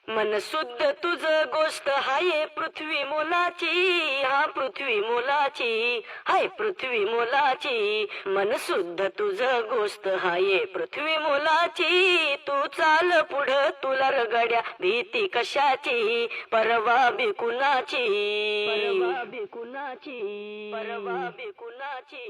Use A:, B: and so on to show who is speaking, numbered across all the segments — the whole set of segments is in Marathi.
A: मन शुद्ध तुझ गोष्ट हाय पृथ्वी मोलाची, हा पृथ्वी मोलाची, हाय पृथ्वी मोलाची. मन शुद्ध तुझ गोष्ट हाय पृथ्वी मोलाची. तू चाल पुढं तुला रगड्या भीती कशाची, परवा बिकुनाची, परवा बिकुनाची, परवा बिकुनाची.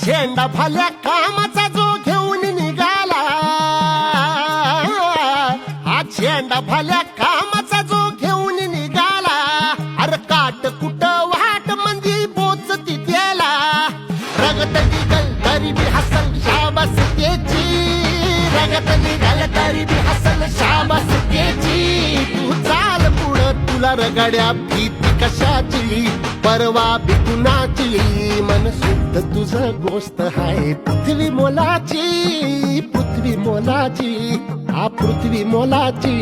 B: झेंडा भल्या कामाचा जो घेऊन निघाला, हा झेंडा भल्या कामाचा जो घेऊन निघाला. अरे काट कुट वाट म्हणजे पोचती त्याला, रगत निघल तरी बी हसल शाबास त्याची, रगत निघल तरी बी हसल शाबास त्याची. तू चाल पुढं तुला रगड्या भीती कशाची, परवा बिकुनाची. मन शुद्ध तुझं गोष्ट हाय पृथ्वी मोलाची, पृथ्वी मोलाची, हा पृथ्वी मोलाची.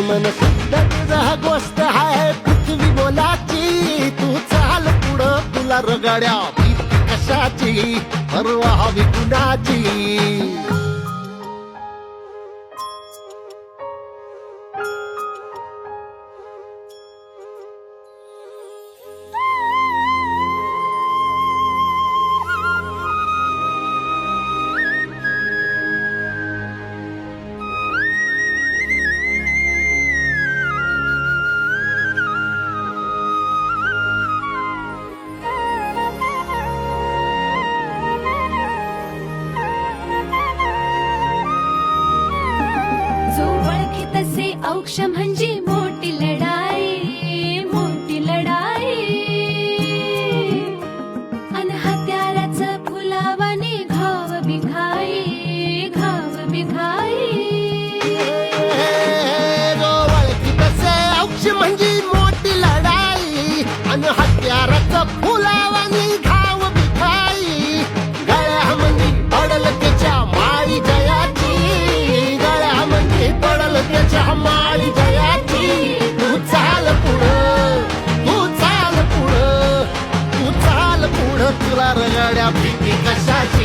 B: मन शुद्ध तुझं गोष्ट हाय पृथ्वी मोलाची. तू चाल पुढं तुला रगड्या भीती कशाची, परवा बिकुनाची.
C: औक्ष म्हणजे मोठी लढाई, मोठी लढाई. अन हत्याराचं फुलावाने घाव बिघाई, घाव बिघाई.
B: औक्ष म्हणजे मोठी लढाई, अन हत्याराचं फुलावाने घाव बिघाई. गळ्यामध्ये पडल त्याच्या माळी जयाची, गळ्यामध्ये पडल त्याच्या माळी जयाची. तू चाल पुढं, तू चाल पुढं, तू चाल पुढं तुला रगड्या भीती कशाची,